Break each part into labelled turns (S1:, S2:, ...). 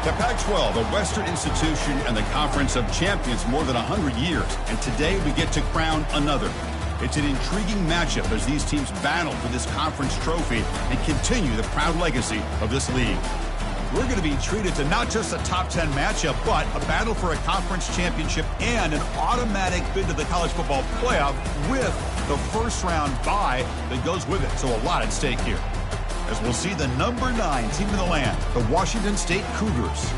S1: The Pac-12, a Western institution and the Conference of Champions more than 100 years. And today we get to crown another. It's an intriguing matchup as these teams battle for this conference trophy and continue the proud legacy of this league. We're going to be treated to not just a top 10 matchup, but a battle for a conference championship and an automatic bid to the college football playoff with the first round bye that goes with it. So a lot at stake here. As we'll see the number 9 team in the land, the Washington State Cougars,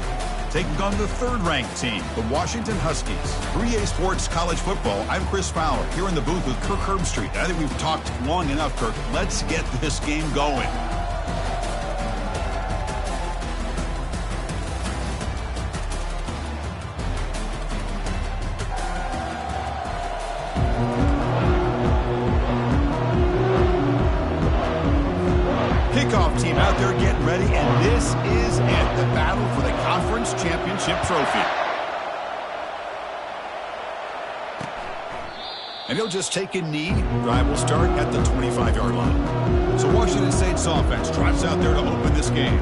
S1: taking on the third-ranked team, the Washington Huskies. 3A Sports College Football, I'm Chris Fowler, here in the booth with Kirk Herbstreit. I think we've talked long enough, Kirk. Let's get this game going. Kickoff team out there getting ready, and this is it, the battle for the conference championship trophy. And he'll just take a knee. Drive will start at the 25-yard line. So Washington State's offense trots out there to open this game.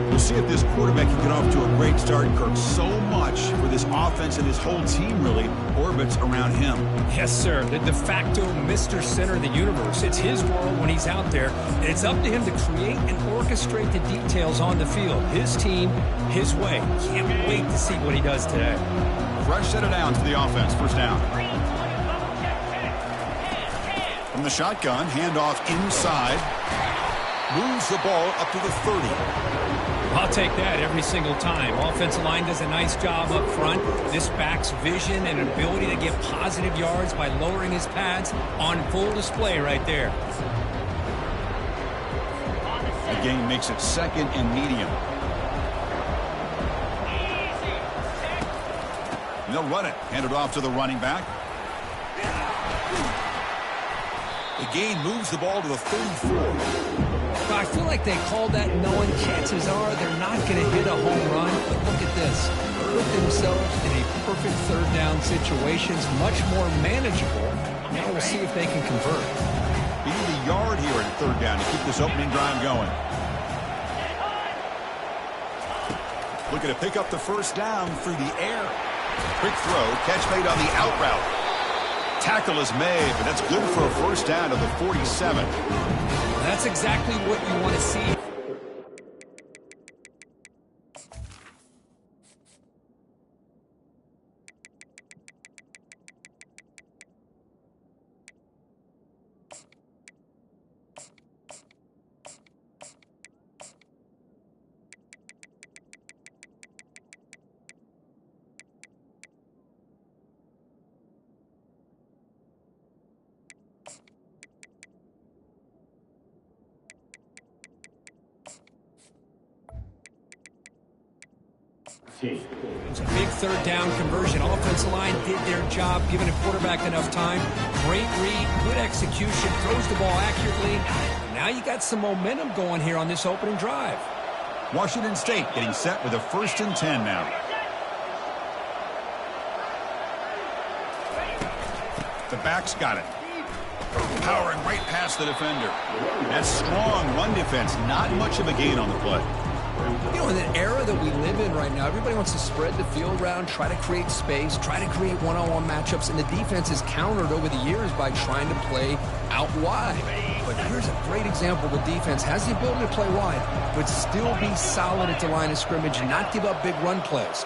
S1: We'll see if this quarterback can get off to a great start, Kirk. So much for this offense and his whole team really orbits around him.
S2: Yes, sir. The de facto Mr. Center of the universe. It's his world when he's out there, and it's up to him to create and orchestrate the details on the field. His team, his way. Can't wait to see what he does today.
S1: Fresh set of downs for the offense. First down. From the shotgun, handoff inside. Moves the ball up to the 30.
S2: I'll take that every single time. Offensive line does a nice job up front. This back's vision and ability to get positive yards by lowering his pads on full display right there.
S1: The game makes it second and medium. And they'll run it. Hand it off to the running back. The gain moves the ball to the 34.
S2: I feel like they called that knowing chances are they're not going to hit a home run. But look at this. Put themselves in a perfect third down situation. It's much more manageable. Now we'll see if they can convert.
S1: He need a yard here in third down to keep this opening drive going. Looking to pick up the first down through the air. Quick throw. Catch made on the out route. Tackle is made, but that's good for a first down to the 47.
S2: That's exactly what you want to see. It's a big third down conversion. Offensive line did their job, giving a quarterback enough time. Great read, good execution, throws the ball accurately. Now you got some momentum going here on this opening drive.
S1: Washington State getting set with a 1st and 10 now. The back's got it. Powering right past the defender. That strong run defense, not much of a gain on the play.
S2: You know, in the era that we live in right now, everybody wants to spread the field around, try to create space, try to create one-on-one matchups, and the defense is countered over the years by trying to play out wide. But here's a great example. The defense has the ability to play wide, but still be solid at the line of scrimmage and not give up big run plays.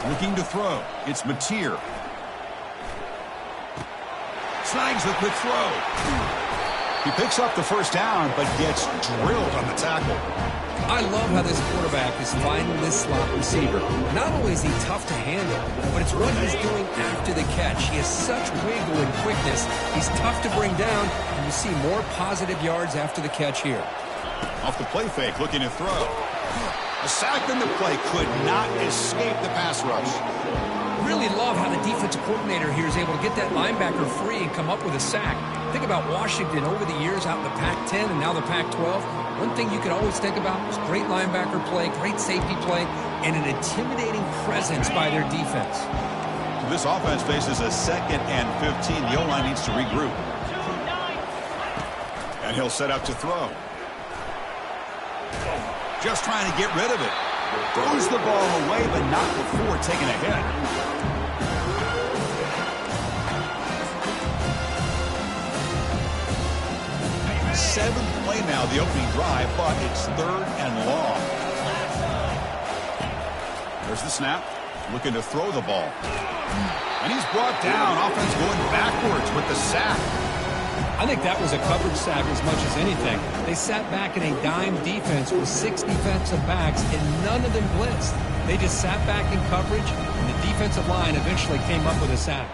S1: Looking to throw. It's Mateer. Snags the quick throw. He picks up the first down, but gets drilled on the tackle.
S2: I love how this quarterback is finding this slot receiver. Not only is he tough to handle, but it's what he's doing after the catch. He has such wiggle and quickness. He's tough to bring down, and you see more positive yards after the catch here.
S1: Off the play fake, looking to throw. A sack in the play could not escape the pass rush.
S2: Really love how the defensive coordinator here is able to get that linebacker free and come up with a sack. Think about Washington over the years out in the Pac-10 and now the Pac-12. One thing you could always think about was great linebacker play, great safety play, and an intimidating presence by their defense.
S1: This offense faces a 2nd and 15. The O-line needs to regroup. And he'll set up to throw. Just trying to get rid of it. Throws the ball away, but not before taking a hit. Seventh play now, the opening drive, but it's third and long. There's the snap. Looking to throw the ball. And he's brought down. Offense going backwards with the sack.
S2: I think that was a coverage sack as much as anything. They sat back in a dime defense with 6 defensive backs, and none of them blitzed. They just sat back in coverage, and the defensive line eventually came up with a sack.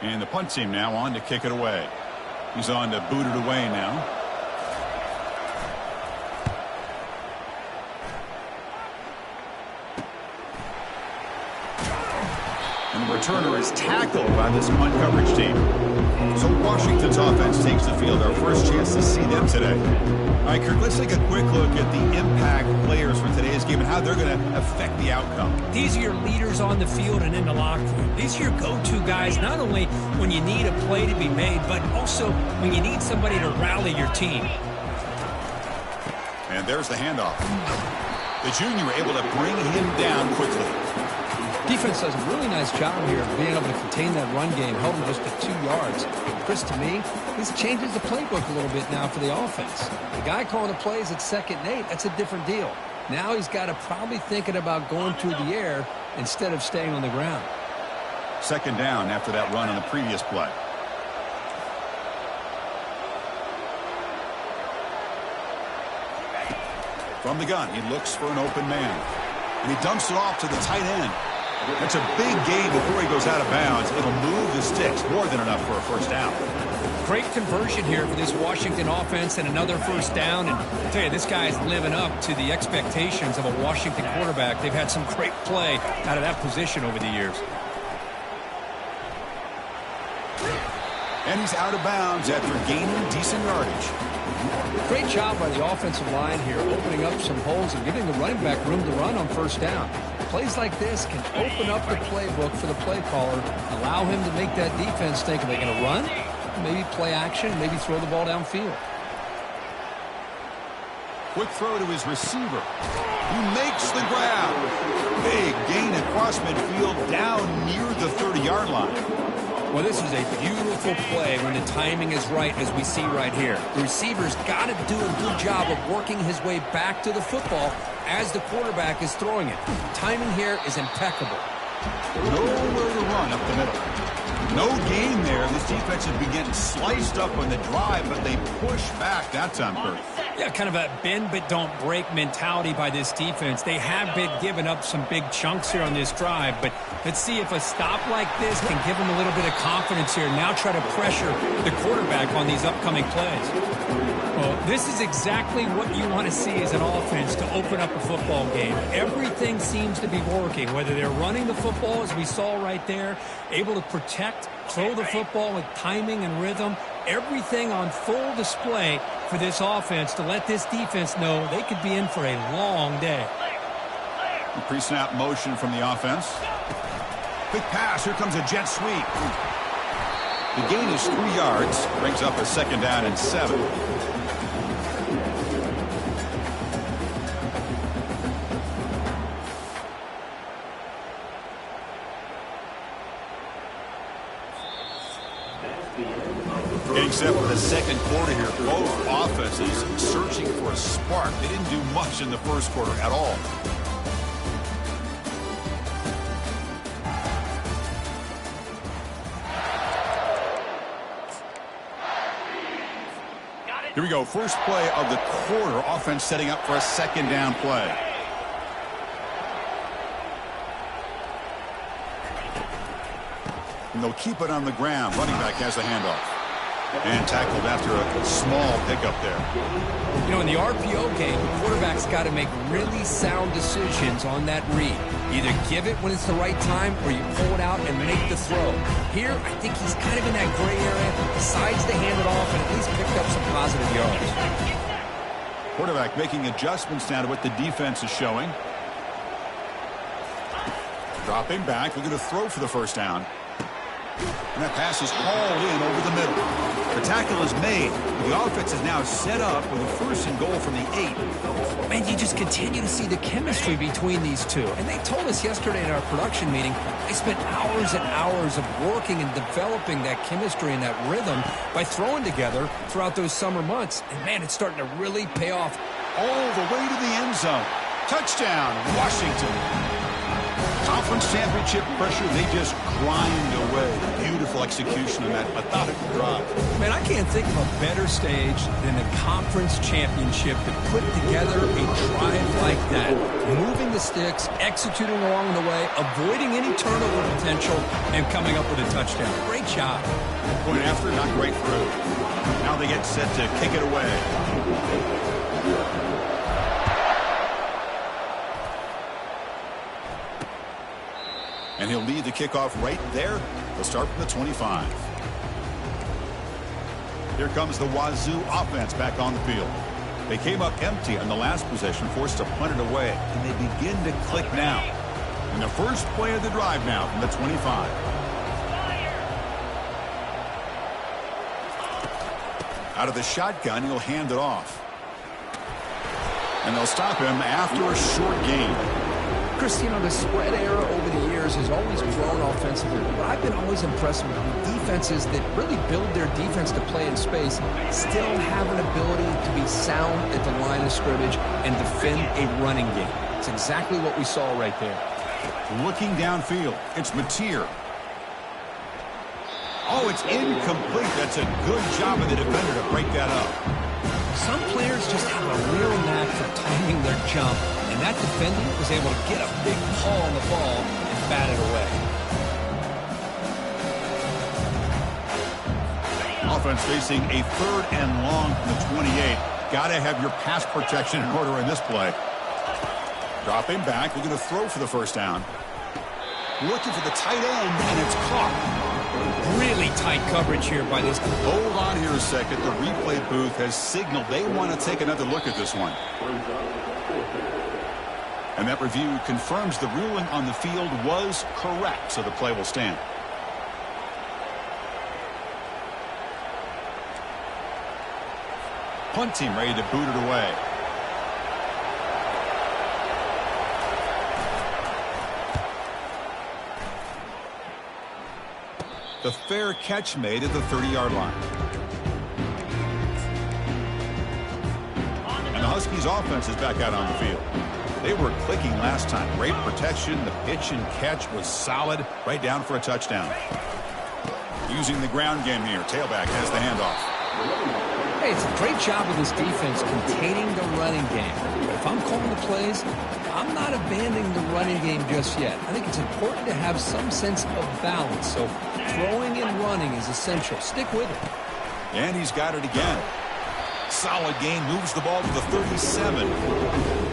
S1: And the punt team now on to kick it away. He's on to boot it away now. And the returner is tackled by this punt coverage team. So Washington's offense takes the field. Our first chance to see them today. All right, Kirk, let's take a quick look at the impact players for today's game and how they're going to affect the outcome.
S3: These are your leaders on the field and in the locker room. These are your go-to guys, not only when you need a play to be made, but also when you need somebody to rally your team.
S1: And there's the handoff. The junior able to bring him down quickly.
S2: Defense does a really nice job here of being able to contain that run game, held him just to 2 yards. Chris, to me, this changes the playbook a little bit now for the offense. The guy calling the plays at 2nd and 8, that's a different deal. Now he's got to probably thinking about going through the air instead of staying on the ground.
S1: 2nd down after that run on the previous play. From the gun, he looks for an open man. And he dumps it off to the tight end. That's a big gain before he goes out of bounds. It'll move the sticks, more than enough for a first down.
S3: Great conversion here for this Washington offense and another first down. And I tell you, this guy is living up to the expectations of a Washington quarterback. They've had some great play out of that position over the years.
S1: And he's out of bounds after gaining decent yardage.
S2: Great job by the offensive line here, opening up some holes and giving the running back room to run on first down. Plays like this can open up the playbook for the play caller, allow him to make that defense think, are they going to run? Maybe play action, maybe throw the ball downfield.
S1: Quick throw to his receiver. He makes the grab. Big gain across midfield down near the 30-yard line.
S3: Well, this is a beautiful play when the timing is right, as we see right here. The receiver's got to do a good job of working his way back to the football as the quarterback is throwing it. Timing here is impeccable.
S1: Nowhere to run up the middle. No gain there. This defense has been getting sliced up on the drive, but they push back that time, Kurt.
S3: Yeah, kind of a bend but don't break mentality by this defense. They have been giving up some big chunks here on this drive, but let's see if a stop like this can give them a little bit of confidence here. Now try to pressure the quarterback on these upcoming plays. Well, this is exactly what you want to see as an offense to open up a football game. Everything seems to be working, whether they're running the football, as we saw right there, able to protect, throw the football with timing and rhythm, everything on full display for this offense to let this defense know they could be in for a long day.
S1: Pre-snap motion from the offense. Quick pass. Here comes a jet sweep. The gain is 3 yards. Brings up a 2nd down and 7. Getting set for the second quarter here. Both offenses searching for a spark. They didn't do much in the first quarter at all. Here we go. First play of the quarter. Offense setting up for a 2nd down play. And they'll keep it on the ground. Running back has the handoff. And tackled after a small pickup there.
S2: You know, in the RPO game, the quarterback's got to make really sound decisions on that read. Either give it when it's the right time or you pull it out and make the throw. Here, I think he's kind of in that gray area, decides to hand it off and at least picked up some positive yards.
S1: Quarterback making adjustments now to what the defense is showing. Dropping back, looking to throw for the first down. And that pass is hauled in over the middle. The tackle is made. The offense is now set up with a 1st and goal from the 8.
S2: Man, you just continue to see the chemistry between these two. And they told us yesterday in our production meeting, they spent hours and hours of working and developing that chemistry and that rhythm by throwing together throughout those summer months. And, man, it's starting to really pay off.
S1: All the way to the end zone. Touchdown, Washington. Conference championship pressure, they just grind away. Beautiful execution on that methodical drive.
S2: Man, I can't think of a better stage than the conference championship to put together a drive like that. Moving the sticks, executing along the way, avoiding any turnover potential, and coming up with a touchdown. Great job.
S1: Point after, not great through. Now they get set to kick it away. And he'll lead the kickoff right there. They'll start from the 25. Here comes the Wazoo offense back on the field. They came up empty on the last possession, forced to punt it away, and they begin to click now. And the first play of the drive now from the 25. Out of the shotgun, he'll hand it off. And they'll stop him after a short gain.
S2: Chris, the spread era over the years has always grown offensively, but I've been always impressed with the defenses that really build their defense to play in space, still have an ability to be sound at the line of scrimmage and defend a running game. It's exactly what we saw right there.
S1: Looking downfield, it's Mateer. Oh, it's incomplete. That's a good job of the defender to break that up.
S2: Some players just have a real knack for timing their jump, and that defender was able to get a big paw on the ball and bat it away.
S1: Offense facing a 3rd and long from the 28. Got to have your pass protection in order in this play. Dropping back, looking to throw for the 1st down. Looking for the tight end, and it's caught.
S2: Really tight coverage here by this.
S1: Hold on here a second. The replay booth has signaled they want to take another look at this one. And that review confirms the ruling on the field was correct, so the play will stand. Punt team ready to boot it away. The fair catch made at the 30-yard line. And the Huskies offense is back out on the field. They were clicking last time. Great protection. The pitch and catch was solid. Right down for a touchdown. Using the ground game here. Tailback has the handoff.
S2: Hey, it's a great job of this defense containing the running game. But if I'm calling the plays, I'm not abandoning the running game just yet. I think it's important to have some sense of balance. So throwing and running is essential. Stick with it.
S1: And he's got it again. Solid gain, moves the ball to the 37.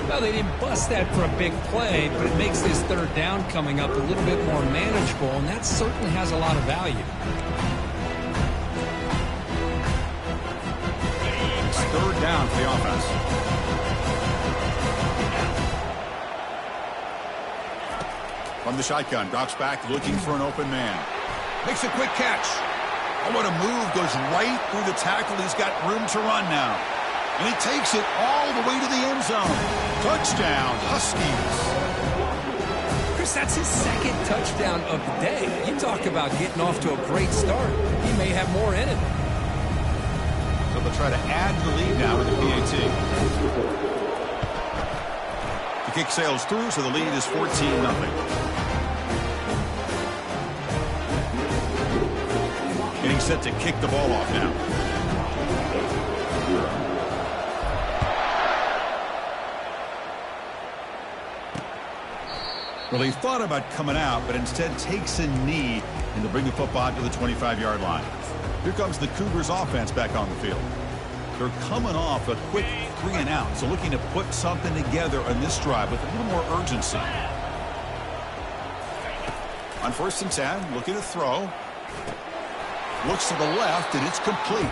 S3: Well, they didn't bust that for a big play, but it makes this 3rd down coming up a little bit more manageable, and that certainly has a lot of value.
S1: It's 3rd down for the offense. From the shotgun, drops back, looking for an open man. Makes a quick catch. Oh, what a move. Goes right through the tackle. He's got room to run now. And he takes it all the way to the end zone. Touchdown, Huskies.
S2: Chris, that's his 2nd touchdown of the day. You talk about getting off to a great start. He may have more in it.
S1: So they'll try to add the lead now with the PAT. The kick sails through, so the lead is 14-0. Getting set to kick the ball off now. Well, he thought about coming out, but instead takes a knee and to bring the football to the 25-yard line. Here comes the Cougars offense back on the field. They're coming off a quick 3-and-out, so looking to put something together on this drive with a little more urgency. On 1st and 10, looking to throw. Looks to the left, and it's complete.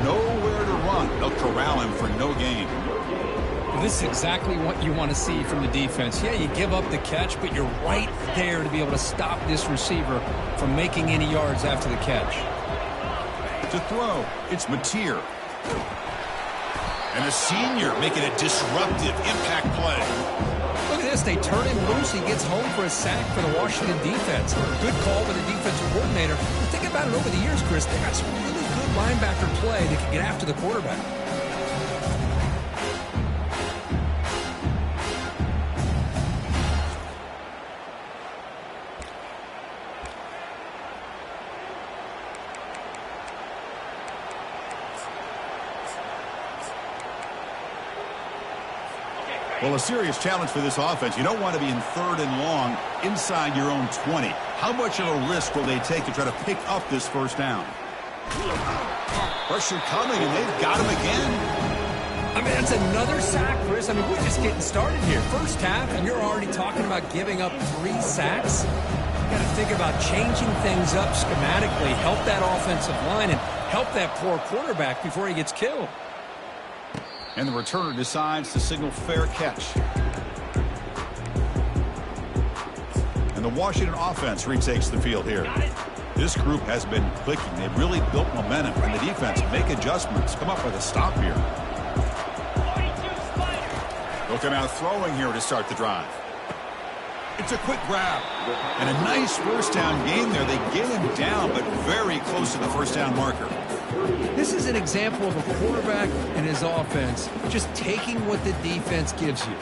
S1: Nowhere to run. They'll corral him for no gain.
S3: This is exactly what you want to see from the defense. Yeah, you give up the catch, but you're right there to be able to stop this receiver from making any yards after the catch.
S1: To throw, it's Mateer. And a senior making a disruptive impact play.
S3: Look at this. They turn him loose. He gets home for a sack for the Washington defense. Good call by the defensive coordinator. But think about it over the years, Chris. They got some really good linebacker play that can get after the quarterback.
S1: Well, a serious challenge for this offense. You don't want to be in 3rd and long inside your own 20. How much of a risk will they take to try to pick up this first down? Pressure coming, and they've got him again.
S3: I mean, that's another sack, Chris. I mean, we're just getting started here. First half, and you're already talking about giving up 3 sacks. You got to think about changing things up schematically, help that offensive line, and help that poor quarterback before he gets killed.
S1: And the returner decides to signal fair catch. And the Washington offense retakes the field here. This group has been clicking. They've really built momentum. And the defense make adjustments. Come up with a stop here. They'll come out throwing here to start the drive. It's a quick grab. And a nice first down gain there. They get him down, but very close to the first down marker.
S3: This is an example of a quarterback and his offense just taking what the defense gives you.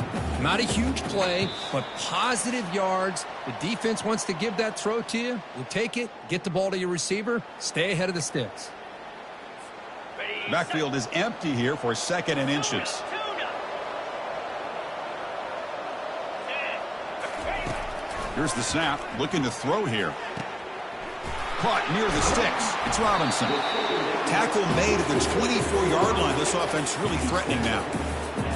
S3: Not a huge play, but positive yards. The defense wants to give that throw to you. You take it, get the ball to your receiver, stay ahead of the sticks.
S1: Backfield is empty here for 2nd and inches. Here's the snap, looking to throw here. Caught near the sticks. It's Robinson. Tackle made at the 24-yard line. This offense really threatening now.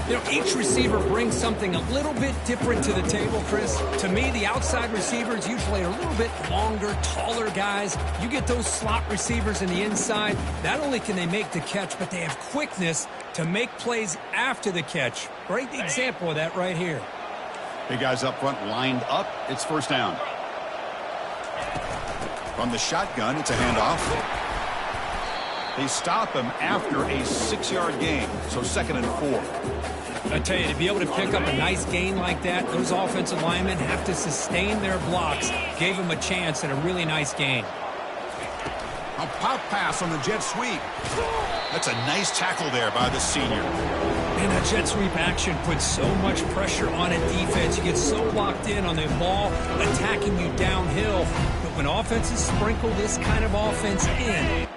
S3: You know, each receiver brings something a little bit different to the table, Chris. To me, the outside receivers usually are a little bit longer, taller guys. You get those slot receivers in the inside. Not only can they make the catch, but they have quickness to make plays after the catch. Great example of that right here.
S1: Big guys up front lined up. It's first down. From the shotgun, it's a handoff. They stop him after a 6-yard gain, so 2nd and 4.
S3: I tell you, to be able to pick up a nice gain like that, those offensive linemen have to sustain their blocks. Gave them a chance at a really nice gain.
S1: A pop pass on the jet sweep. That's a nice tackle there by the senior.
S3: And that jet sweep action puts so much pressure on a defense. You get so locked in on the ball attacking you downhill. But when offenses sprinkle this kind of offense in,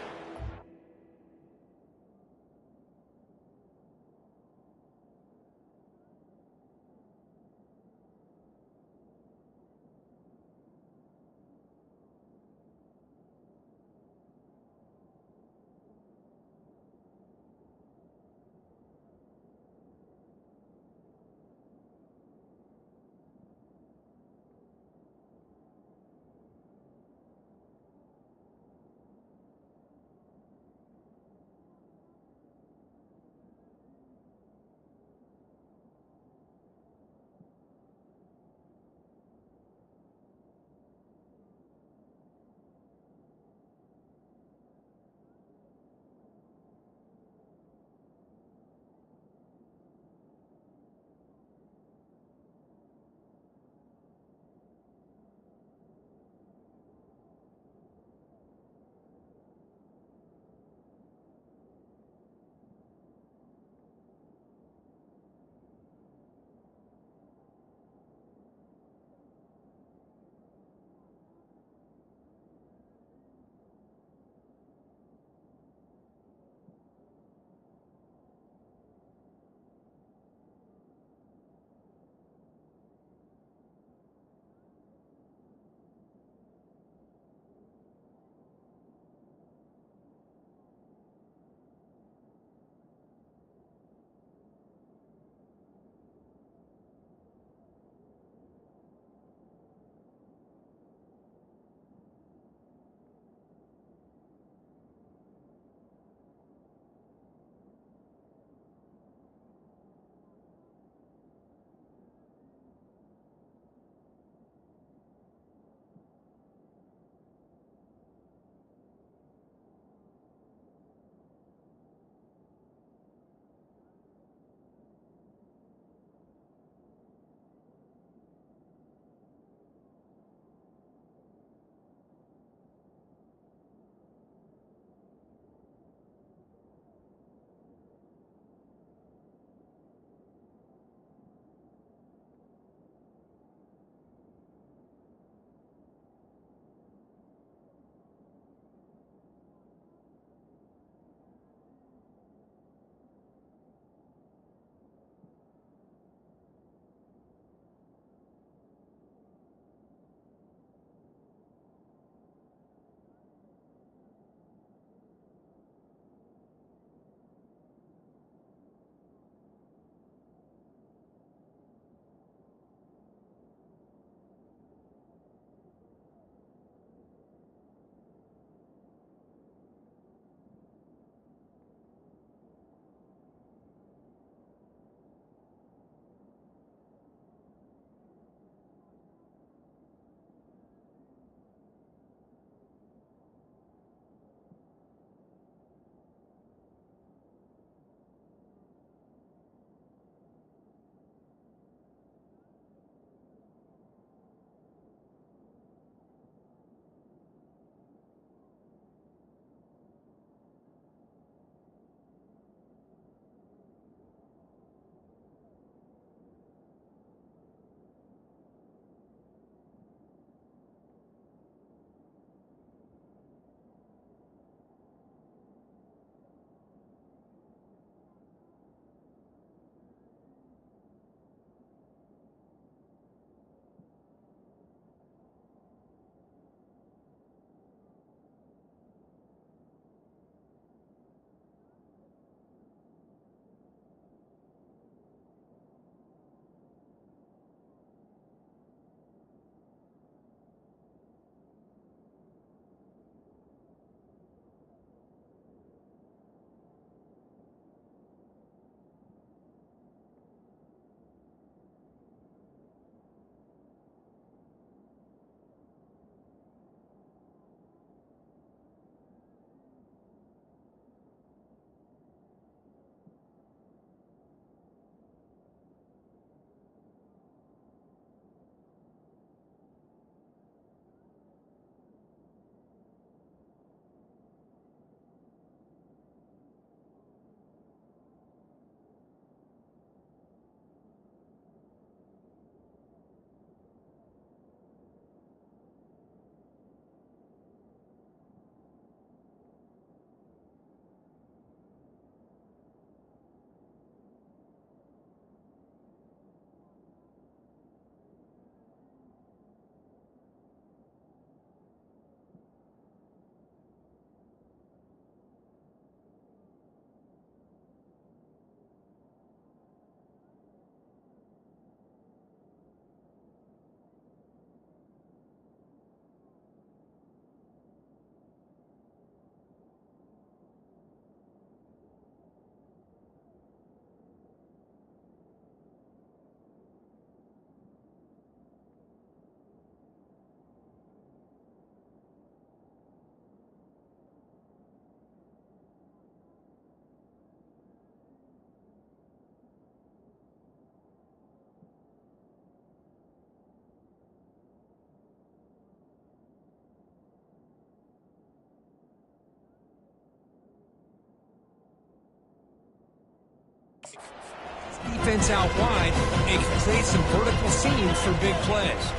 S3: Defense out wide, it can create some vertical seams for big plays.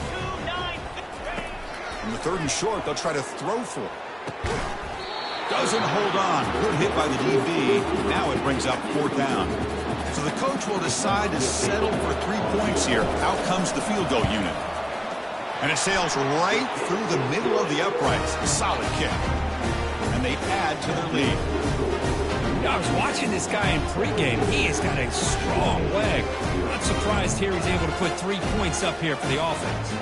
S1: In the 3rd and short, they'll try to throw for it. Doesn't hold on. Good hit by the DB. Now it brings up 4th down. So the coach will decide to settle for 3 points here. Out comes the field goal unit. And it sails right through the middle of the uprights. A solid kick. And they add to their lead.
S3: I was watching this guy in pregame. He has got a strong leg. Not surprised here he's able to put 3 points up here for the offense.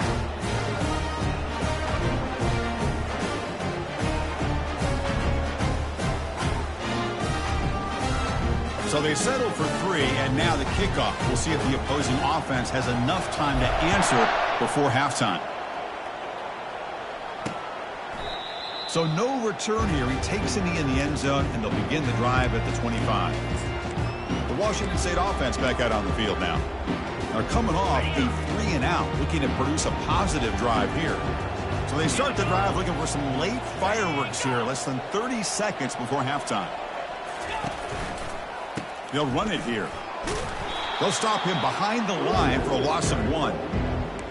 S1: So they settle for 3, and now the kickoff. We'll see if the opposing offense has enough time to answer before halftime. So no return here. He takes it in the end zone, and they'll begin the drive at the 25. The Washington State offense back out on the field now. They're coming off a 3-and-out, looking to produce a positive drive here. So they start the drive looking for some late fireworks here, less than 30 seconds before halftime. They'll run it here. They'll stop him behind the line for a loss of 1.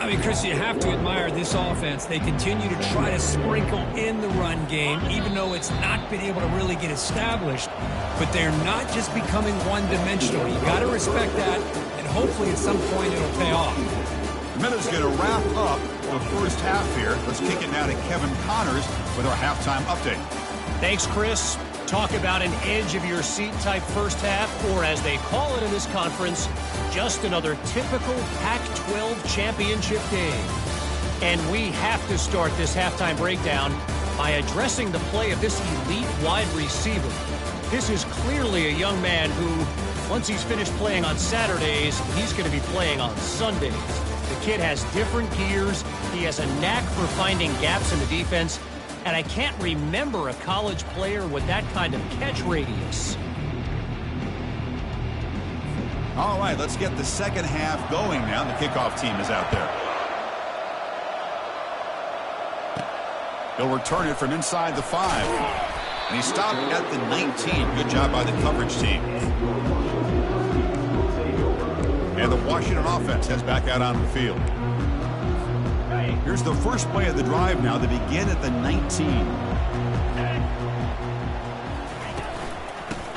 S3: I mean, Chris, you have to admire this offense. They continue to try to sprinkle in the run game, even though it's not been able to really get established. But they're not just becoming one-dimensional. You got to respect that, and hopefully at some point it'll pay off.
S1: The minute's going to wrap up the first half here. Let's kick it now to Kevin Connors with our halftime update.
S4: Thanks, Chris. Talk about an edge-of-your-seat type first half, or as they call it in this conference, just another typical PAC-12 Championship game. And we have to start this halftime breakdown by addressing the play of this elite wide receiver. This is clearly a young man who, once he's finished playing on Saturdays, he's going to be playing on Sundays. The kid has different gears. He has a knack for finding gaps in the defense. And I can't remember a college player with that kind of catch radius.
S1: All right, let's get the second half going now. The kickoff team is out there. He'll return it from inside the 5. And he stopped at the 19. Good job by the coverage team. And the Washington offense heads back out on the field. Here's the first play of the drive now. They begin at the 19.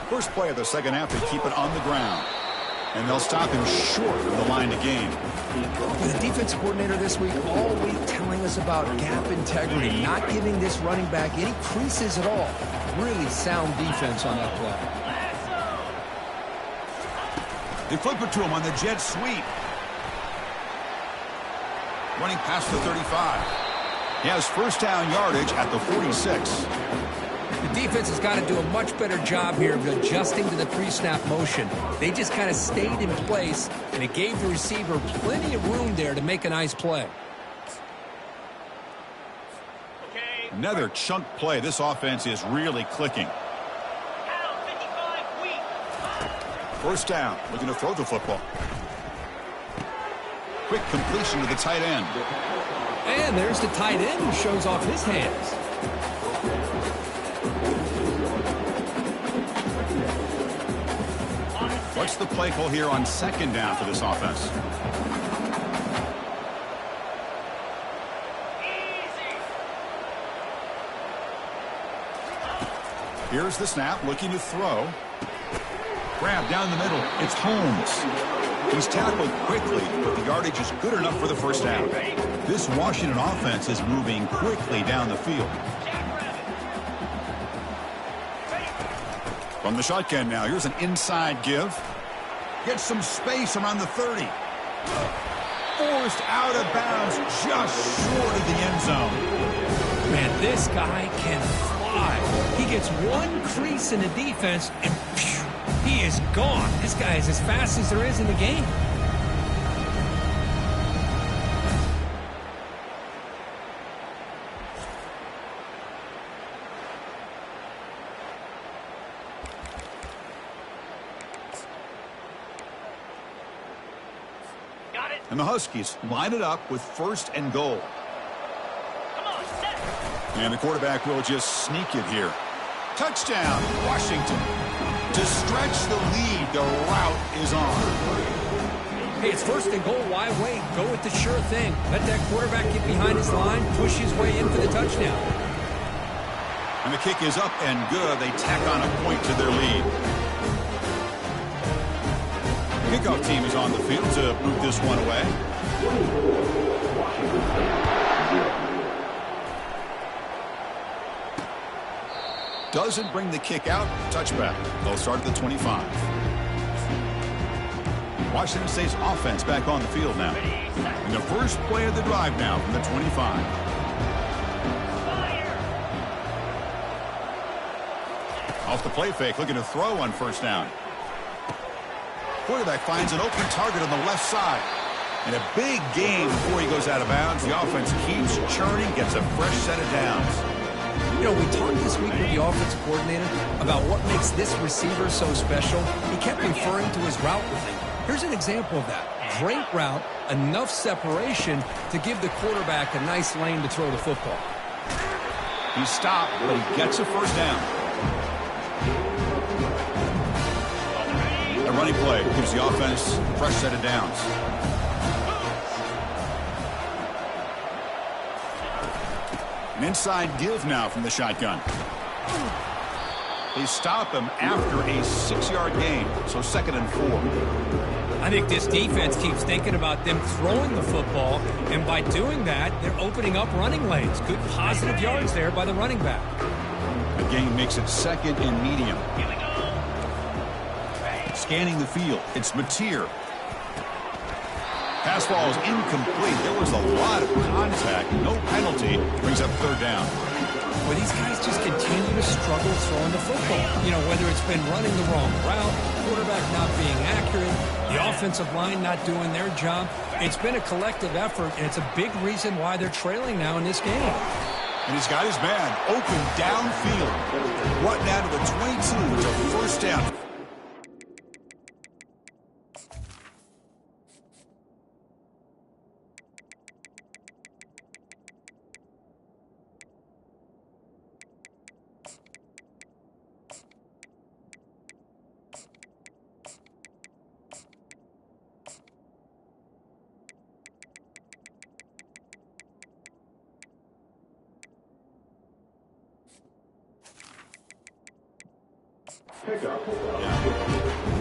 S1: First play of the second half, they keep it on the ground. And they'll stop him short of the line to gain.
S2: With the defensive coordinator this week all week telling us about gap integrity, not giving this running back any creases at all. Really sound defense on that play.
S1: They flip it to him on the jet sweep. Running past the 35. He has first down yardage at the 46.
S2: The defense has got to do a much better job here of adjusting to the pre-snap motion. They just kind of stayed in place, and it gave the receiver plenty of room there to make a nice play.
S1: Another chunk play. This offense is really clicking. First down, looking to throw the football. Quick completion to the tight end.
S2: And there's the tight end who shows off his hands.
S1: What's the play call here on second down for this offense? Here's the snap, looking to throw. Grab down the middle. It's Holmes. He's tackled quickly, but the yardage is good enough for the first down. This Washington offense is moving quickly down the field. From the shotgun now, here's an inside give. Gets some space around the 30. Forced out of bounds just short of the end zone.
S3: Man, this guy can fly. He gets one crease in the defense, and phew, he is gone. This guy is as fast as there is in the game.
S1: And the Huskies line it up with first and goal. And the quarterback will just sneak it here. Touchdown, Washington. To stretch the lead, the route is on.
S2: Hey, it's first and goal. Why wait? Go with the sure thing. Let that quarterback get behind his line, push his way in for the touchdown.
S1: And the kick is up and good. They tack on a point to their lead. Kickoff team is on the field to boot this one away. Doesn't bring the kick out. Touchback. They'll start at the 25. Washington State's offense back on the field now. And the first play of the drive now from the 25. Off the play fake, looking to throw on first down. Quarterback finds an open target on the left side. And a big gain before he goes out of bounds. The offense keeps churning, gets a fresh set of downs.
S2: You know, we talked this week with the offensive coordinator about what makes this receiver so special. He kept referring to his route running. Here's an example of that. Great route, enough separation to give the quarterback a nice lane to throw the football.
S1: He stopped, but he gets a first down. A running play gives the offense a fresh set of downs. An inside give now from the shotgun. They stop him after a 6-yard gain, so 2nd and 4.
S3: I think this defense keeps thinking about them throwing the football, and by doing that, they're opening up running lanes. Good positive yards there by the running back.
S1: The gain makes it 2nd and medium. Scanning the field, it's Mateer. Pass ball is incomplete. There was a lot of contact. No penalty. Brings up 3rd down.
S2: Well, these guys just continue to struggle throwing the football.
S3: You know, whether it's been running the wrong route, quarterback not being accurate, the offensive line not doing their job, it's been a collective effort, and it's a big reason why they're trailing now in this game.
S1: And he's got his man open downfield. Brought down to the 22 to first down.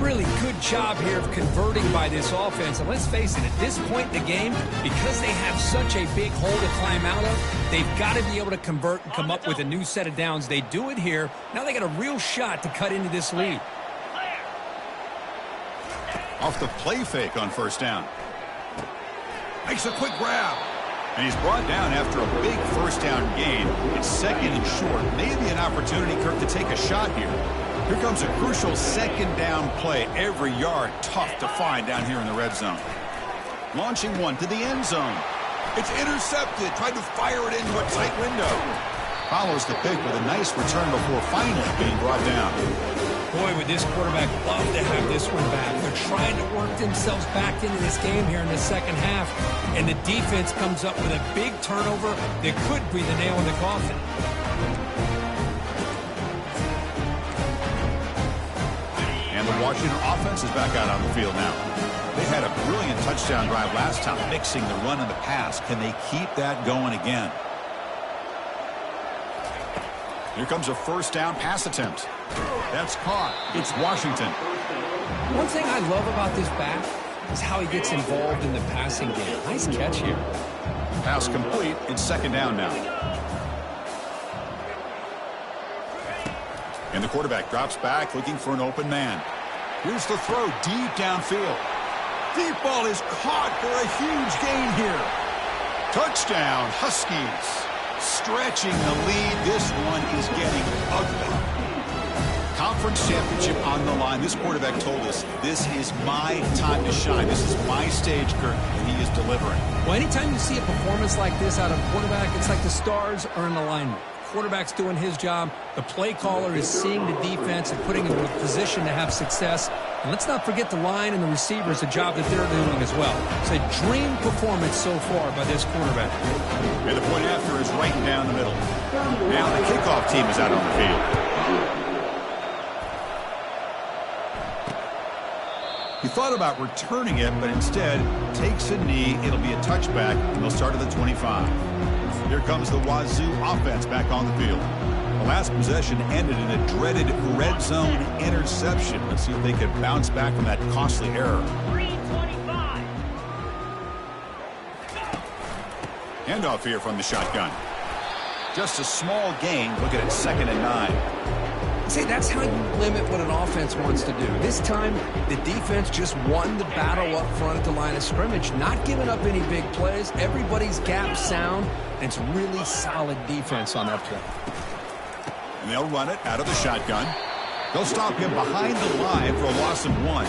S3: Really good job here of converting by this offense. And let's face it, at this point in the game, because they have such a big hole to climb out of, they've got to be able to convert and come up with a new set of downs. They do it here. Now they got a real shot to cut into this lead.
S1: Off the play fake on first down. Makes a quick grab. And he's brought down after a big first down gain. It's 2nd and short. Maybe an opportunity, Kirk, to take a shot here. Here comes a crucial 2nd down play. Every yard tough to find down here in the red zone. Launching one to the end zone. It's intercepted. Tried to fire it into a tight window. Follows the pick with a nice return before finally being brought down.
S3: Boy, would this quarterback love to have this one back. They're trying to work themselves back into this game here in the second half. And the defense comes up with a big turnover that could be the nail in the coffin.
S1: And the Washington offense is back out on the field now. They had a brilliant touchdown drive last time, mixing the run and the pass. Can they keep that going again? Here comes a first down pass attempt. That's caught. It's Washington.
S2: One thing I love about this back is how he gets involved in the passing game. Nice catch here.
S1: Pass complete. It's 2nd down now. And the quarterback drops back looking for an open man. Here's the throw deep downfield. Deep ball is caught for a huge gain here. Touchdown, Huskies. Stretching the lead. This one is getting ugly. Conference championship on the line. This quarterback told us, this is my time to shine. This is my stage, Kirk, and he is delivering.
S2: Well, anytime you see a performance like this out of a quarterback, it's like the stars are in alignment. Quarterback's doing his job. The play caller is seeing the defense and putting him in a position to have success. And let's not forget the line and the receivers, the job that they're doing as well. It's a dream performance so far by this quarterback.
S1: And the point after is right down the middle. Now the kickoff team is out on the field. thought about returning it, but instead takes a knee. It'll be a touchback, and they'll start at the 25. Here comes the Wazoo offense back on the field. The last possession ended in a dreaded red zone interception. Let's see if they can bounce back from that costly error.
S5: 3:25.
S1: Handoff here from the shotgun. Just a small gain. Look at it, 2nd and 9.
S2: See, that's how you limit what an offense wants to do. This time, the defense just won the battle up front at the line of scrimmage, not giving up any big plays. Everybody's gap sound, and it's really solid defense on that play.
S1: And they'll run it out of the shotgun. They'll stop him behind the line for a loss of 1.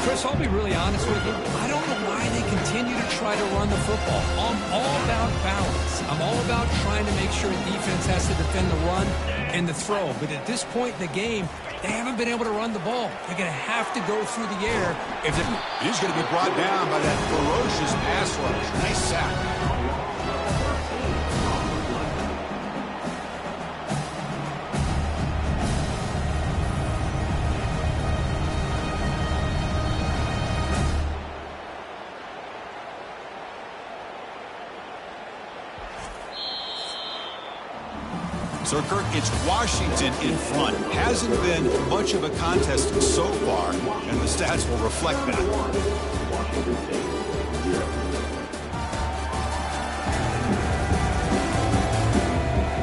S2: Chris, I'll be really honest with you. I don't know why they continue to try to run the football. I'm all about balance. I'm all about trying to make sure defense has to defend the run and the throw. But at this point in the game, they haven't been able to run the ball. They're going to have to go through the air.
S1: He's going to be brought down by that ferocious pass rush. Nice sack. So, Kirk, it's Washington in front. Hasn't been much of a contest so far, and the stats will reflect that.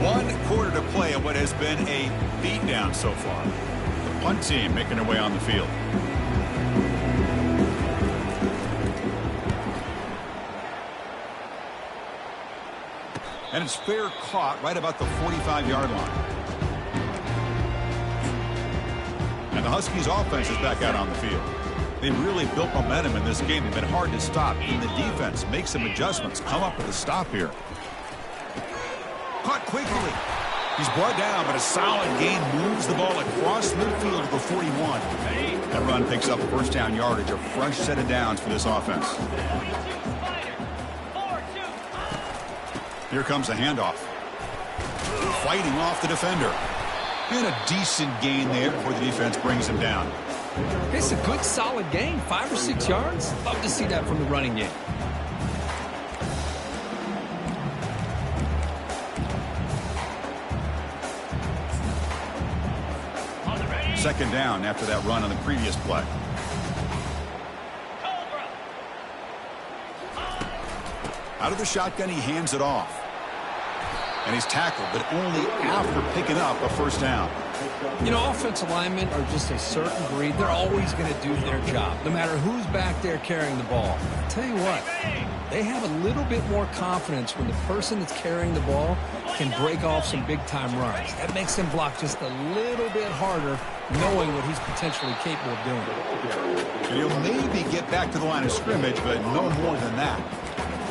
S1: One quarter to play in what has been a beatdown so far. The punt team making their way on the field. And it's fair caught right about the 45-yard line. And the Huskies offense is back out on the field. They've really built momentum in this game. They've been hard to stop. And the defense makes some adjustments. Come up with a stop here. Caught quickly. He's brought down, but a solid gain moves the ball across midfield to the 41. That run picks up first down yardage, a fresh set of downs for this offense. Here comes the handoff. Fighting off the defender. And a decent gain there before the defense brings him down.
S2: It's a good, solid gain. 5 or 6 yards. Love to see that from the running game.
S1: Second down after that run on the previous play. Out of the shotgun, he hands it off. And he's tackled, but only after picking up a first down.
S2: You know, offensive linemen are just a certain breed. They're always going to do their job, no matter who's back there carrying the ball. I'll tell you what, they have a little bit more confidence when the person that's carrying the ball can break off some big-time runs. That makes them block just a little bit harder, knowing what he's potentially capable of doing.
S1: And he'll maybe get back to the line of scrimmage, but no more than that.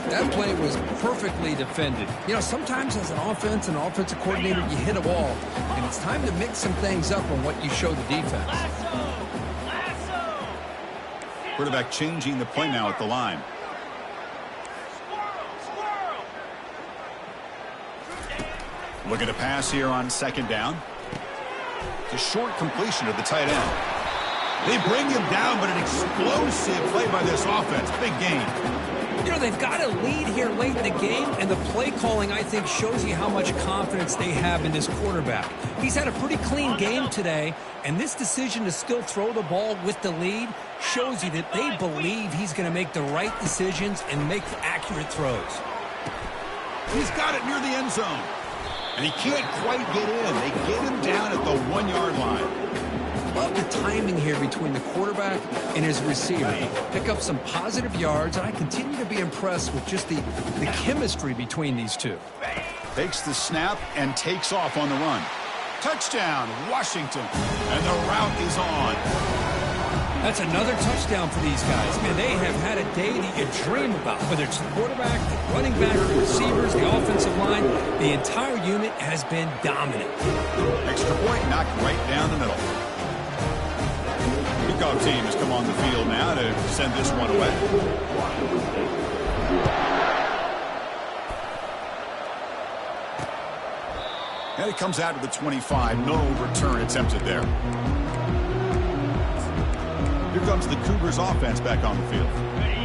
S2: That play was perfectly defended. You know, sometimes as an offensive coordinator, you hit a wall, and it's time to mix some things up on what you show the defense.
S1: Quarterback changing the play now at the line. Looking to pass here on second down. It's a short completion to the tight end. They bring him down, but an explosive play by this offense. Big gain.
S2: You know, they've got a lead here late in the game, and the play calling, I think, shows you how much confidence they have in this quarterback. He's had a pretty clean game today, and this decision to still throw the ball with the lead shows you that they believe he's going to make the right decisions and make accurate throws.
S1: He's got it near the end zone. And he can't quite get in. They get him down at the 1-yard line.
S2: Love the timing here between the quarterback and his receiver. Pick up some positive yards, and I continue to be impressed with just the chemistry between these two.
S1: Takes the snap and takes off on the run. Touchdown, Washington. And the route is on.
S2: That's another touchdown for these guys. Man, they have had a day that you dream about. Whether it's the quarterback, the running back, the receivers, the offensive line, the entire unit has been dominant.
S1: Extra point knocked right down the middle. Kickoff team has come on the field now to send this one away. And it comes out to the 25. No return attempted there. Here comes the Cougars offense back on the field.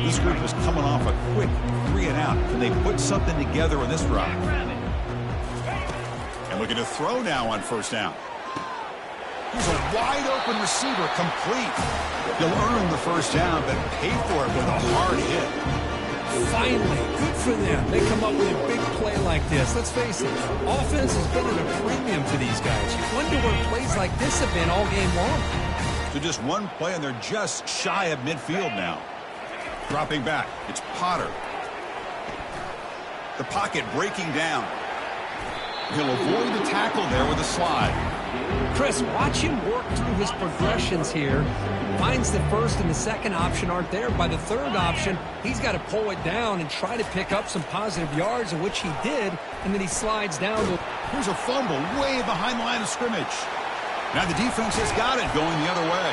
S1: This group is coming off a quick 3-and-out. Can they put something together in this drive? And looking to throw now on first down. He's a wide-open receiver, complete. He'll earn the first down, but pay for it with a hard hit.
S2: Finally, good for them. They come up with a big play like this. Let's face it, offense has been at a premium to these guys. You wonder where plays like this have been all game long.
S1: To just one play, and they're just shy of midfield now. Dropping back, it's Potter. The pocket breaking down. He'll avoid the tackle there with a slide.
S2: Chris, watch him work through his progressions here. Finds the first and the second option aren't there. By the third option, he's got to pull it down and try to pick up some positive yards, in which he did, and then he slides down.
S1: Here's a fumble way behind the line of scrimmage. Now the defense has got it going the other way.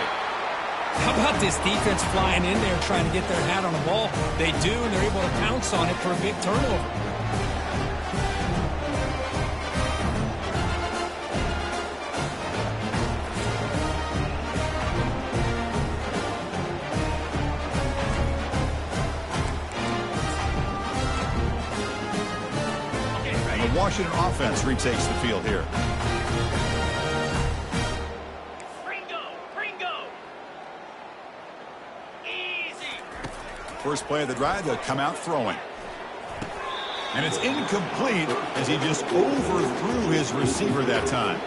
S3: How about this defense flying in there trying to get their hat on the ball? They do, and they're able to pounce on it for a big turnover.
S1: And the Washington offense retakes the field here. First play of the drive, they'll come out throwing. And it's incomplete as he just overthrew his receiver that time.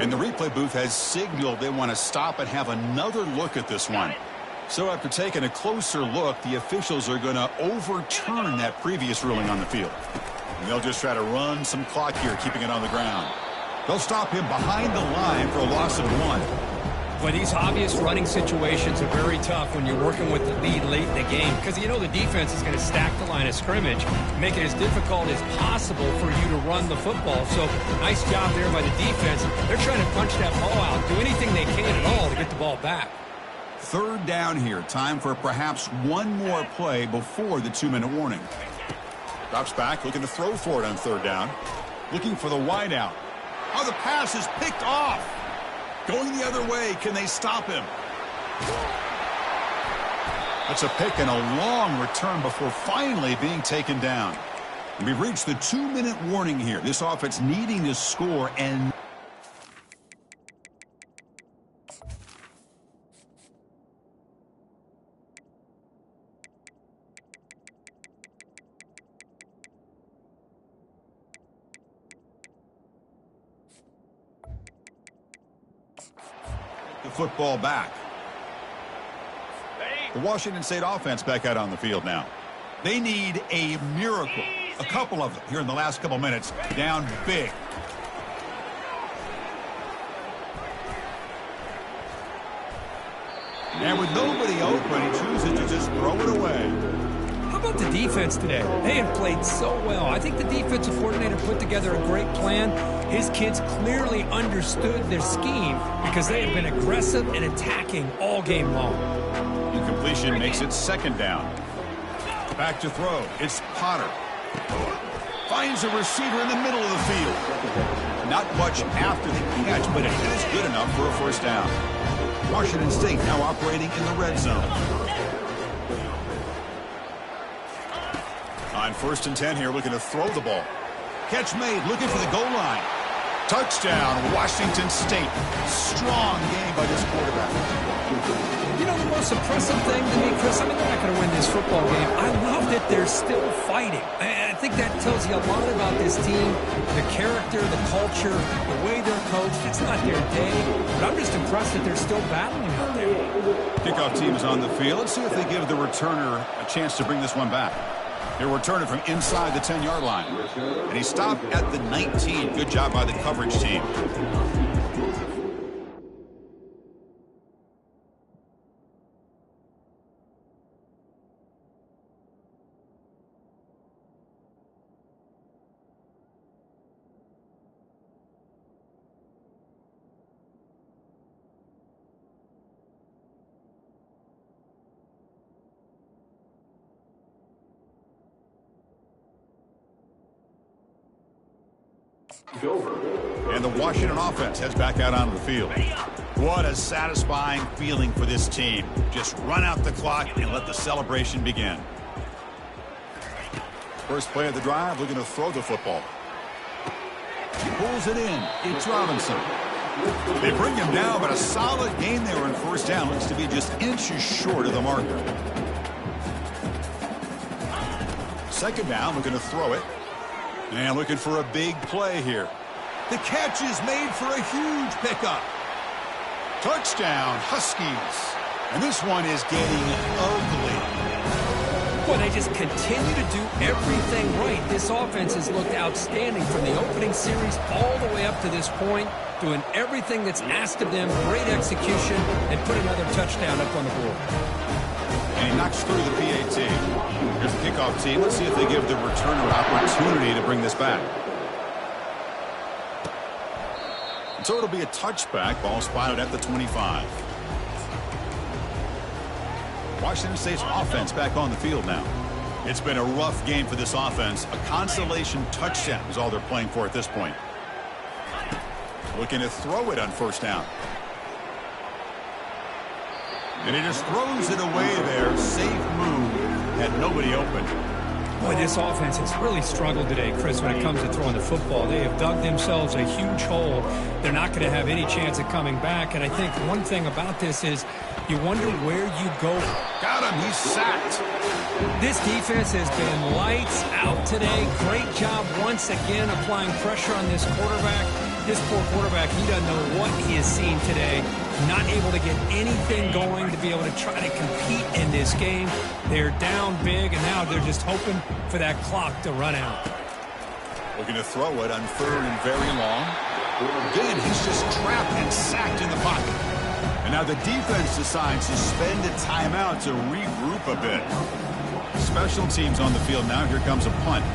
S1: And the replay booth has signaled they want to stop and have another look at this one. So after taking a closer look, the officials are going to overturn that previous ruling on the field. And they'll just try to run some clock here, keeping it on the ground. They'll stop him behind the line for a loss of 1.
S3: Boy, these obvious running situations are very tough when you're working with the lead late in the game, because you know the defense is going to stack the line of scrimmage, make it as difficult as possible for you to run the football. So nice job there by the defense. They're trying to punch that ball out, do anything they can at all to get the ball back.
S1: Third down here. Time for perhaps one more play before the 2-minute warning. Drops back, looking to throw for it on third down. Looking for the wide out. Oh, the pass is picked off. Going the other way, can they stop him? That's a pick and a long return before finally being taken down. And we've reached the 2-minute warning here. This offense needing to score and... the football back. The Washington State offense back out on the field now. They need a miracle. A couple of them here in the last couple minutes. Down big. And with nobody open, he chooses to just throw it away.
S2: How about the defense today? They have played so well. I think the defensive coordinator put together a great plan. His kids clearly understood their scheme because they have been aggressive and attacking all game long.
S1: Incompletion makes it second down. Back to throw. It's Potter. Finds a receiver in the middle of the field. Not much after the catch, but it is good enough for a first down. Washington State now operating in the red zone. On 1st and 10 here, looking to throw the ball. Catch made, looking for the goal line. Touchdown, Washington State. Strong game by this quarterback.
S2: You know, the most impressive thing to me, Chris, I mean, they're not going to win this football game. I love that they're still fighting. I think that tells you a lot about this team, the character, the culture, the way they're coached. It's not their day, but I'm just impressed that they're still battling out there.
S1: Kickoff team is on the field. Let's see if they give the returner a chance to bring this one back. He'll return it from inside the 10-yard line. And he stopped at the 19. Good job by the coverage team. And the Washington offense heads back out onto the field. What a satisfying feeling for this team. Just run out the clock and let the celebration begin. First play of the drive, looking to throw the football. Pulls it in. It's Robinson. They bring him down, but a solid gain there on first down. Looks to be just inches short of the marker. Second down, looking to throw it. And looking for a big play here. The catch is made for a huge pickup. Touchdown, Huskies. And this one is getting ugly.
S2: Boy, they just continue to do everything right. This offense has looked outstanding from the opening series all the way up to this point, doing everything that's asked of them, great execution, and put another touchdown up on the board.
S1: And he knocks through the PAT. Here's the kickoff team. Let's see if they give the returner an opportunity to bring this back. So it'll be a touchback. Ball spotted at the 25. Washington State's offense back on the field now. It's been a rough game for this offense. A consolation touchdown is all they're playing for at this point. Looking to throw it on first down. And he just throws it away there. Safe move. Had nobody open.
S3: Boy, this offense has really struggled today, Chris, when it comes to throwing the football. They have dug themselves a huge hole. They're not going to have any chance of coming back. And I think one thing about this is you wonder where you go.
S1: Got him. He's sacked.
S3: This defense has been lights out today. Great job once again applying pressure on this quarterback. This poor quarterback, he doesn't know what he has seen today. Not able to get anything going to be able to try to compete in this game. They're down big, and now they're just hoping for that clock to run out.
S1: Looking to throw it on third and very long. Again, he's just trapped and sacked in the pocket. And now the defense decides to spend a timeout to regroup a bit. Special teams on the field now. Here comes a punt.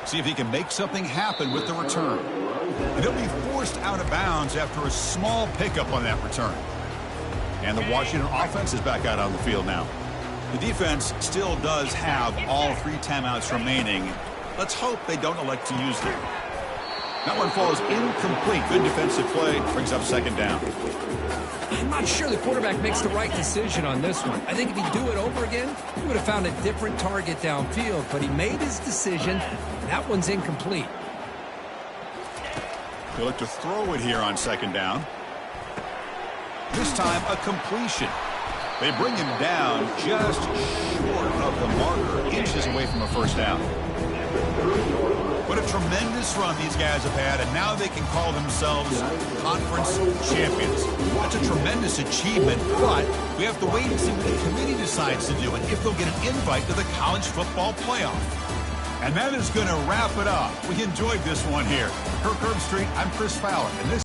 S1: See if he can make something happen with the return. And he'll be forced out of bounds after a small pickup on that return. And the Washington offense is back out on the field now. The defense still does have all 3 timeouts remaining. Let's hope they don't elect to use them. That one falls incomplete. Good defensive play. Brings up second down.
S2: I'm not sure the quarterback makes the right decision on this one. I think if he'd do it over again, he would have found a different target downfield. But he made his decision. That one's incomplete.
S1: He'll look to throw it here on second down. This time a completion. They bring him down just short of the marker, inches away from a first down. What a tremendous run these guys have had, and now they can call themselves conference champions. That's a tremendous achievement, but we have to wait and see what the committee decides to do and if they'll get an invite to the college football playoff. And that is going to wrap it up. We enjoyed this one here. Kirk Herbstreit, I'm Chris Fowler, and this